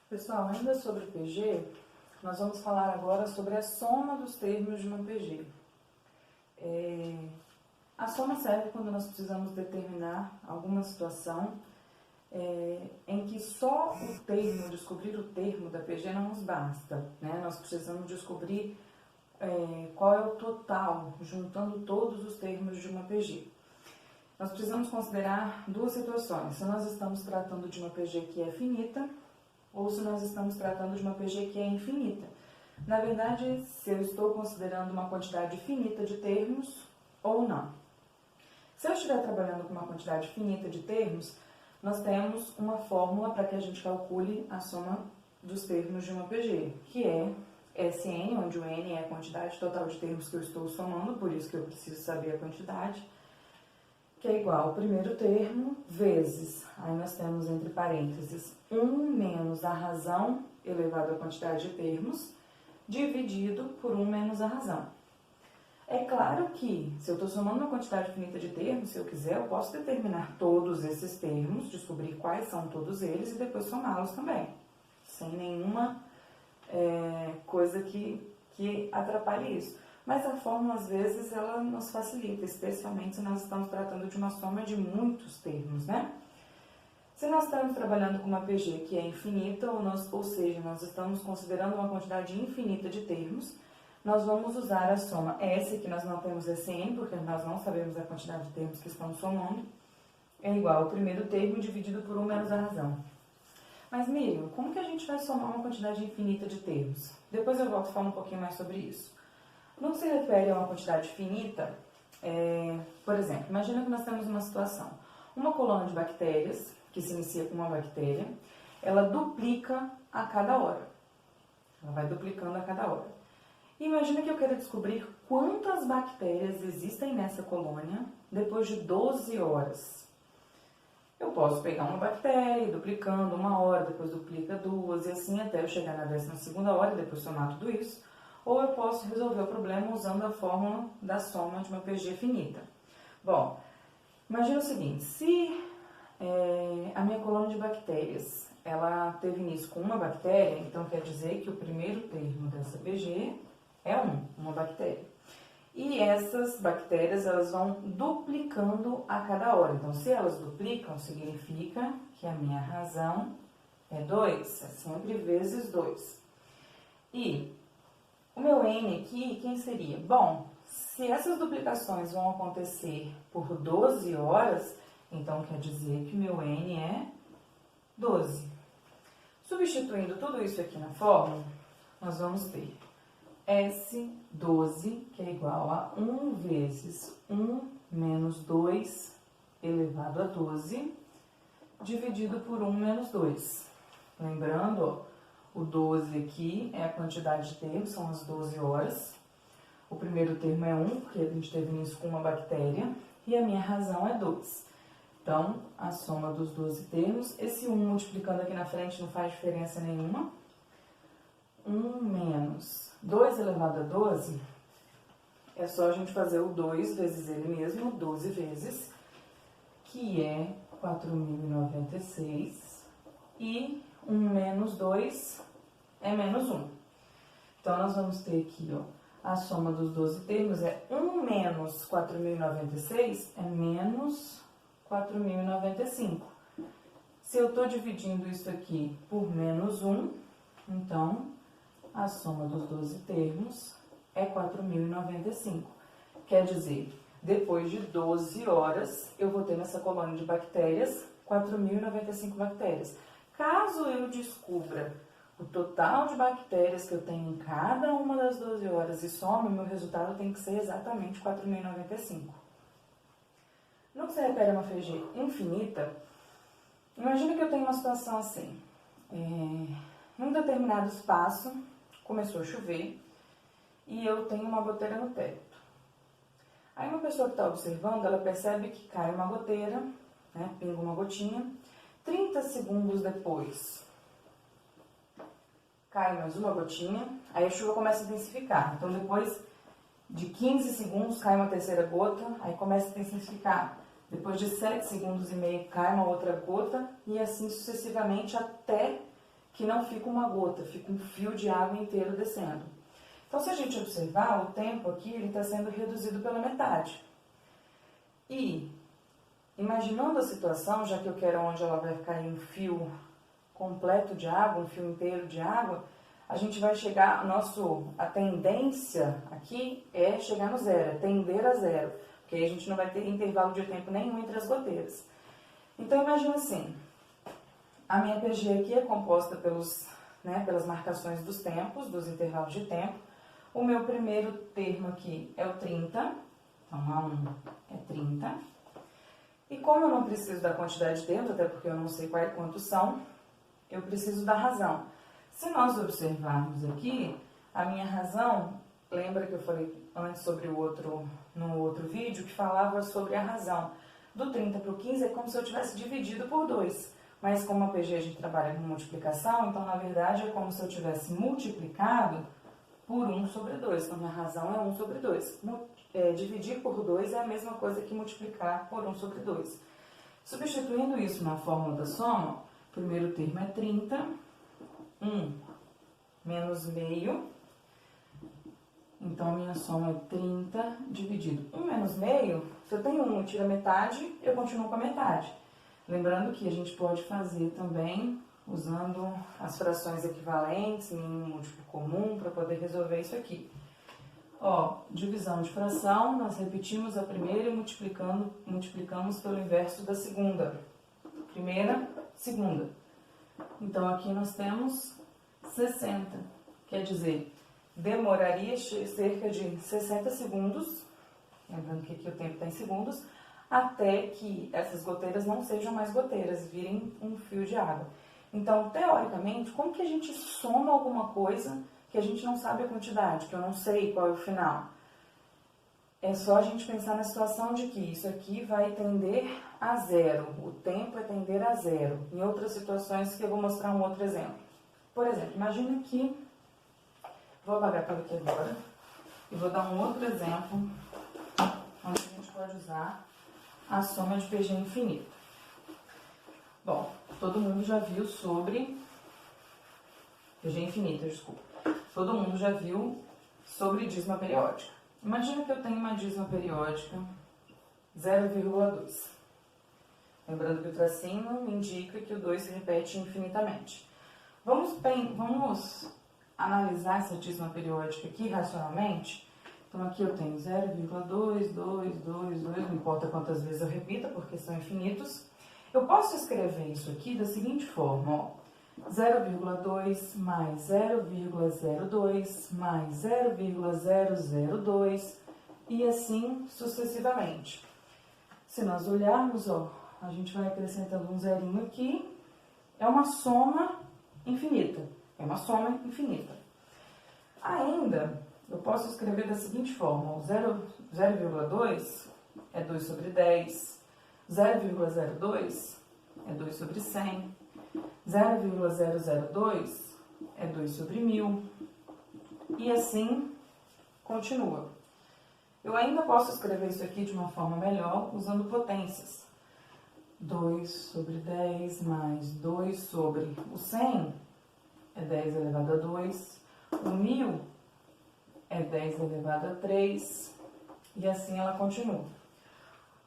Pessoal, ainda sobre o PG, nós vamos falar agora sobre a soma dos termos de uma PG. A soma serve quando nós precisamos determinar alguma situação em que só o termo, descobrir o termo da PG não nos basta, né? Nós precisamos descobrir qual é o total, juntando todos os termos de uma PG. Nós precisamos considerar duas situações: se nós estamos tratando de uma PG que é finita, ou se nós estamos tratando de uma PG que é infinita. Na verdade, se eu estou considerando uma quantidade finita de termos ou não. Se eu estiver trabalhando com uma quantidade finita de termos, nós temos uma fórmula para que a gente calcule a soma dos termos de uma PG, que é Sn, onde o n é a quantidade total de termos que eu estou somando, por isso que eu preciso saber a quantidade, que é igual ao primeiro termo vezes, aí nós temos entre parênteses, 1 menos a razão elevado à quantidade de termos, dividido por 1 menos a razão. É claro que, se eu estou somando uma quantidade finita de termos, se eu quiser, eu posso determinar todos esses termos, descobrir quais são todos eles e depois somá-los também, sem nenhuma coisa que atrapalhe isso. Mas a fórmula, às vezes, ela nos facilita, especialmente se nós estamos tratando de uma soma de muitos termos, né? Se nós estamos trabalhando com uma PG que é infinita, ou seja, nós estamos considerando uma quantidade infinita de termos, nós vamos usar a soma S, que nós não temos Sn, porque nós não sabemos a quantidade de termos que estamos somando, é igual ao primeiro termo dividido por 1 menos a razão. Mas, Miriam, como que a gente vai somar uma quantidade infinita de termos? Depois eu volto a falar um pouquinho mais sobre isso. No que se refere a uma quantidade finita, por exemplo, imagina que nós temos uma situação. Uma colônia de bactérias, que se inicia com uma bactéria, ela duplica a cada hora. Ela vai duplicando a cada hora. E imagina que eu quero descobrir quantas bactérias existem nessa colônia depois de 12 horas. Eu posso pegar uma bactéria e duplicando 1 hora, depois duplica 2, e assim até eu chegar na 12ª hora, e depois somar tudo isso. Ou eu posso resolver o problema usando a fórmula da soma de uma PG finita. Bom, imagina o seguinte: se a minha colônia de bactérias ela teve início com uma bactéria, então quer dizer que o primeiro termo dessa PG é uma bactéria. E essas bactérias elas vão duplicando a cada hora. Então, se elas duplicam, significa que a minha razão é 2, é sempre vezes 2. E o meu n aqui, quem seria? Bom, se essas duplicações vão acontecer por 12 horas, então quer dizer que o meu n é 12. Substituindo tudo isso aqui na fórmula, nós vamos ter S12, que é igual a 1 vezes 1 menos 2 elevado a 12, dividido por 1 menos 2. Lembrando, ó, o 12 aqui é a quantidade de termos, são as 12 horas. O primeiro termo é 1, porque a gente teve início com uma bactéria, e a minha razão é 2. Então, a soma dos 12 termos, esse 1 multiplicando aqui na frente não faz diferença nenhuma. 1 menos 2 elevado a 12, é só a gente fazer o 2 vezes ele mesmo, 12 vezes, que é 4.096, e 1 menos 2 é menos 1. Então, nós vamos ter aqui, ó, a soma dos 12 termos é 1 menos 4.096 é menos 4.095. Se eu estou dividindo isso aqui por menos 1, então a soma dos 12 termos é 4.095. Quer dizer, depois de 12 horas, eu vou ter nessa colônia de bactérias 4.095 bactérias. Caso eu descubra o total de bactérias que eu tenho em cada uma das 12 horas e some, o meu resultado tem que ser exatamente 4.095. No que se refere a uma PG infinita, imagina que eu tenho uma situação assim. Em um determinado espaço, começou a chover e eu tenho uma goteira no teto. Aí uma pessoa que está observando, ela percebe que cai uma goteira, né, pinga uma gotinha. 30 segundos depois, cai mais uma gotinha, aí a chuva começa a intensificar. Então, depois de 15 segundos, cai uma terceira gota, aí começa a intensificar. Depois de 7 segundos e meio, cai uma outra gota, e assim sucessivamente até que não fica uma gota, fica um fio de água inteiro descendo. Então, se a gente observar, o tempo aqui está sendo reduzido pela metade. E, imaginando a situação, já que eu quero onde ela vai cair um fio completo de água, um fio inteiro de água, a gente vai chegar, a tendência aqui é chegar no zero, é tender a zero, porque aí a gente não vai ter intervalo de tempo nenhum entre as goteiras. Então, imagina assim, a minha PG aqui é composta pelas marcações dos tempos, dos intervalos de tempo. O meu primeiro termo aqui é o 30, então A1 é 30. E como eu não preciso da quantidade de termos, até porque eu não sei quantos são, eu preciso da razão. Se nós observarmos aqui, a minha razão, lembra que eu falei antes sobre no outro vídeo, que falava sobre a razão. Do 30 para o 15 é como se eu tivesse dividido por 2. Mas como a PG a gente trabalha com multiplicação, então na verdade é como se eu tivesse multiplicado por 1 sobre 2. Então minha razão é 1 sobre 2. Dividir por 2 é a mesma coisa que multiplicar por 1 sobre 2. Substituindo isso na fórmula da soma, o primeiro termo é 30, 1 menos meio. Então, a minha soma é 30 dividido 1 menos meio. Se eu tenho 1 e tiro a metade, eu continuo com a metade. Lembrando que a gente pode fazer também usando as frações equivalentes, mínimo múltiplo comum, para poder resolver isso aqui. Ó, divisão de fração, nós repetimos a primeira e multiplicamos pelo inverso da segunda. Primeira, segunda. Então, aqui nós temos 60, quer dizer, demoraria cerca de 60 segundos, lembrando que aqui o tempo está em segundos, até que essas goteiras não sejam mais goteiras, virem um fio de água. Então, teoricamente, como que a gente soma alguma coisa que a gente não sabe a quantidade, que eu não sei qual é o final? É só a gente pensar na situação de que isso aqui vai tender a zero, o tempo é tender a zero. Em outras situações que eu vou mostrar um outro exemplo. Por exemplo, imagina que, vou apagar tudo aqui agora, e vou dar um outro exemplo, onde a gente pode usar a soma de PG infinita. Bom, todo mundo já viu sobre PG infinita, desculpa. Todo mundo já viu sobre dízima periódica. Imagina que eu tenho uma dízima periódica 0,2. Lembrando que o tracinho indica que o 2 se repete infinitamente. Vamos analisar essa dízima periódica aqui racionalmente. Então, aqui eu tenho 0,2, 2, 2, 2, não importa quantas vezes eu repita, porque são infinitos. Eu posso escrever isso aqui da seguinte forma, ó. 0,2 mais 0,02 mais 0,002 e assim sucessivamente. Se nós olharmos, ó, a gente vai acrescentando um zerinho aqui, é uma soma infinita. É uma soma infinita. Ainda, eu posso escrever da seguinte forma, 0,2 é 2 sobre 10, 0,02 é 2 sobre 100, 0,002 é 2 sobre 1000 e assim continua. Eu ainda posso escrever isso aqui de uma forma melhor usando potências. 2 sobre 10 mais 2 sobre o 100 é 10 elevado a 2, o 1000 é 10 elevado a 3 e assim ela continua.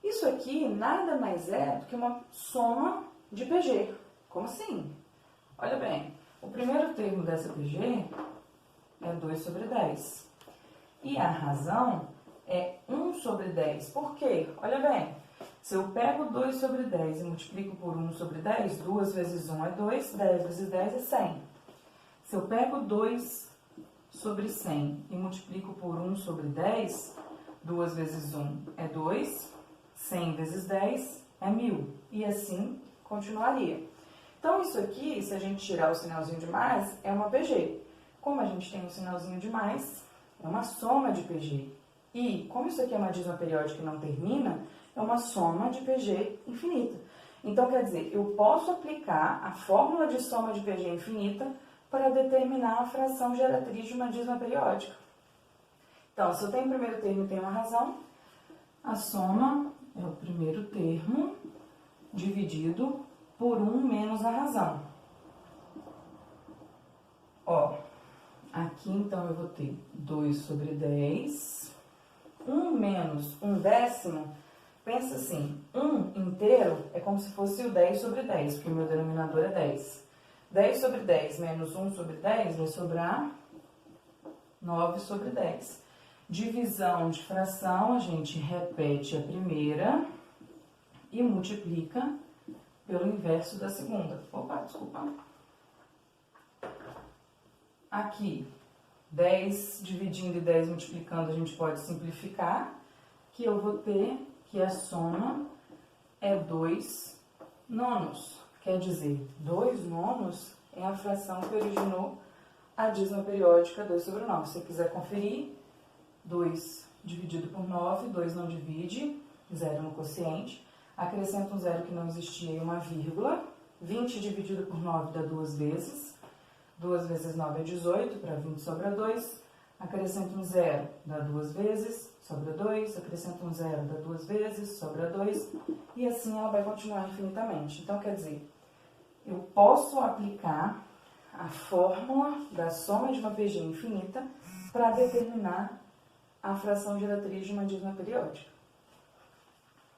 Isso aqui nada mais é do que uma soma de PG. Como assim? Olha bem, o primeiro termo dessa PG é 2 sobre 10. E a razão é 1 sobre 10. Por quê? Olha bem, se eu pego 2 sobre 10 e multiplico por 1 sobre 10, 2 vezes 1 é 2, 10 vezes 10 é 100. Se eu pego 2 sobre 100 e multiplico por 1 sobre 10, 2 vezes 1 é 2, 100 vezes 10 é 1000. E assim continuaria. Então, isso aqui, se a gente tirar o sinalzinho de mais, é uma PG. Como a gente tem um sinalzinho de mais, é uma soma de PG. E, como isso aqui é uma dízima periódica que não termina, é uma soma de PG infinita. Então, quer dizer, eu posso aplicar a fórmula de soma de PG infinita para determinar a fração geratriz de uma dízima periódica. Então, se eu tenho o primeiro termo e tenho uma razão, a soma é o primeiro termo dividido por 1 menos a razão. Aqui, então, eu vou ter 2 sobre 10. 1 menos 1/10, pensa assim, 1 inteiro é como se fosse o 10 sobre 10, porque o meu denominador é 10. 10 sobre 10 menos 1 sobre 10 vai sobrar 9 sobre 10. Divisão de fração, a gente repete a primeira e multiplica pelo inverso da segunda. Opa, desculpa. Aqui, 10 dividindo e 10 multiplicando, a gente pode simplificar, que eu vou ter que a soma é 2 nonos. Quer dizer, 2 nonos é a fração que originou a dízima periódica 2 sobre 9. Se você quiser conferir, 2 dividido por 9, 2 não divide, 0 no quociente. Acrescenta um zero que não existia e uma vírgula. 20 dividido por 9 dá 2 vezes. 2 vezes 9 é 18, para 20 sobra 2. Acrescenta um zero, dá 2 vezes, sobra 2. Acrescenta um zero, dá 2 vezes, sobra 2. E assim ela vai continuar infinitamente. Então, quer dizer, eu posso aplicar a fórmula da soma de uma PG infinita para determinar a fração geratriz de uma dízima periódica.